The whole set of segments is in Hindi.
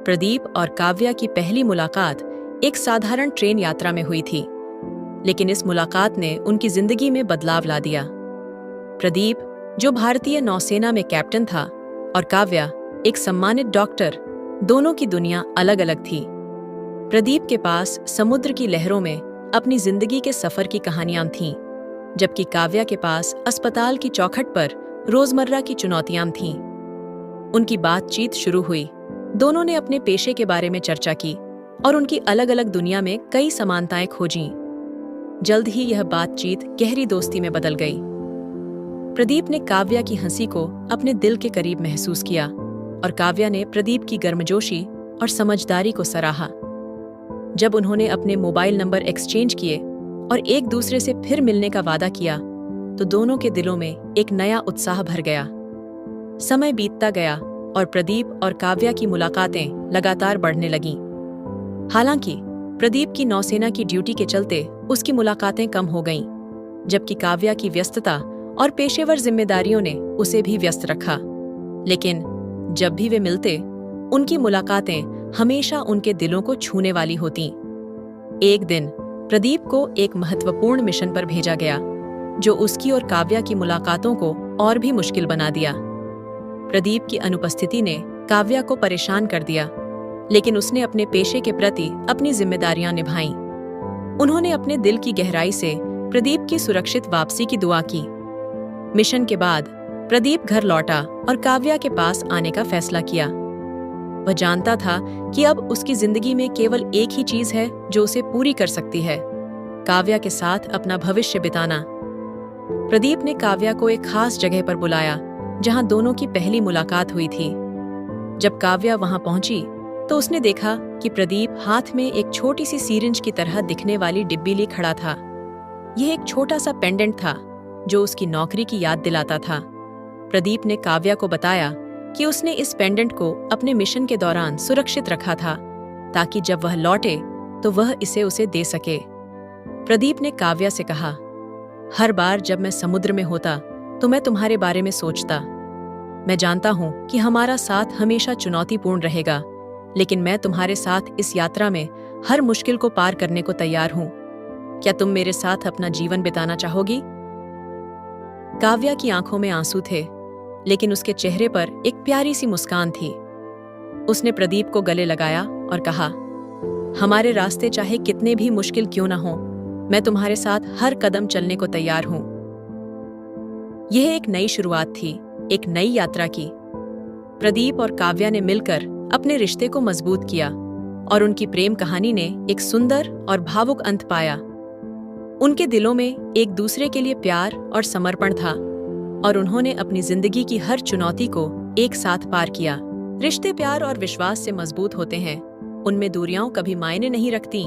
प्रदीप और काव्या की पहली मुलाकात एक साधारण ट्रेन यात्रा में हुई थी, लेकिन इस मुलाकात ने उनकी जिंदगी में बदलाव ला दिया। प्रदीप, जो भारतीय नौसेना में कैप्टन था, और काव्या, एक सम्मानित डॉक्टर, दोनों की दुनिया अलग अलग थी। प्रदीप के पास समुद्र की लहरों में अपनी जिंदगी के सफर की कहानियां थीं, जबकि काव्या के पास अस्पताल की चौखट पर रोजमर्रा की चुनौतियां थीं। उनकी बातचीत शुरू हुई। दोनों ने अपने पेशे के बारे में चर्चा की और उनकी अलग अलग दुनिया में कई समानताएं खोजीं। जल्द ही यह बातचीत गहरी दोस्ती में बदल गई। प्रदीप ने काव्या की हंसी को अपने दिल के करीब महसूस किया और काव्या ने प्रदीप की गर्मजोशी और समझदारी को सराहा। जब उन्होंने अपने मोबाइल नंबर एक्सचेंज किए और एक दूसरे से फिर मिलने का वादा किया, तो दोनों के दिलों में एक नया उत्साह भर गया। समय बीतता गया और प्रदीप और काव्या की मुलाकातें लगातार बढ़ने लगीं। हालांकि प्रदीप की नौसेना की ड्यूटी के चलते उसकी मुलाकातें कम हो गईं, जबकि काव्या की व्यस्तता और पेशेवर जिम्मेदारियों ने उसे भी व्यस्त रखा। लेकिन जब भी वे मिलते, उनकी मुलाकातें हमेशा उनके दिलों को छूने वाली होतीं। एक दिन प्रदीप को एक महत्वपूर्ण मिशन पर भेजा गया, जो उसकी और काव्या की मुलाकातों को और भी मुश्किल बना दिया। प्रदीप की अनुपस्थिति ने काव्या को परेशान कर दिया, लेकिन उसने अपने पेशे के प्रति अपनी जिम्मेदारियां निभाईं। उन्होंने अपने दिल की गहराई से प्रदीप की सुरक्षित वापसी की दुआ की। मिशन के बाद प्रदीप घर लौटा और काव्या के पास आने का फैसला किया। वह जानता था कि अब उसकी जिंदगी में केवल एक ही चीज है जो उसे पूरी कर सकती है, काव्या के साथ अपना भविष्य बिताना। प्रदीप ने काव्या को एक खास जगह पर बुलाया, जहां दोनों की पहली मुलाकात हुई थी। जब काव्या वहां पहुंची, तो उसने देखा कि प्रदीप हाथ में एक छोटी सी सीरिंज की तरह दिखने वाली डिब्बी लिए खड़ा था। यह एक छोटा सा पेंडेंट था, जो उसकी नौकरी की याद दिलाता था। प्रदीप ने काव्या को बताया कि उसने इस पेंडेंट को अपने मिशन के दौरान सुरक्षित रखा था, ताकि जब वह लौटे तो वह इसे उसे दे सके। प्रदीप ने काव्या से कहा, हर बार जब मैं समुद्र में होता तो मैं तुम्हारे बारे में सोचता। मैं जानता हूं कि हमारा साथ हमेशा चुनौतीपूर्ण रहेगा, लेकिन मैं तुम्हारे साथ इस यात्रा में हर मुश्किल को पार करने को तैयार हूं। क्या तुम मेरे साथ अपना जीवन बिताना चाहोगी? काव्या की आंखों में आंसू थे, लेकिन उसके चेहरे पर एक प्यारी सी मुस्कान थी। उसने प्रदीप को गले लगाया और कहा, हमारे रास्ते चाहे कितने भी मुश्किल क्यों ना हो, मैं तुम्हारे साथ हर कदम चलने को तैयार हूं। यह एक नई शुरुआत थी, एक नई यात्रा की। प्रदीप और काव्या ने मिलकर अपने रिश्ते को मजबूत किया और उनकी प्रेम कहानी ने एक सुंदर और भावुक अंत पाया। उनके दिलों में एक दूसरे के लिए प्यार और समर्पण था और उन्होंने अपनी जिंदगी की हर चुनौती को एक साथ पार किया। रिश्ते प्यार और विश्वास से मजबूत होते हैं, उनमें दूरियां कभी मायने नहीं रखती।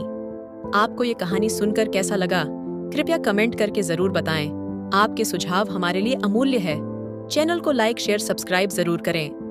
आपको ये कहानी सुनकर कैसा लगा? कृपया कमेंट करके जरूर बताएं। आपके सुझाव हमारे लिए अमूल्य है। चैनल को लाइक, शेयर, सब्सक्राइब जरूर करें।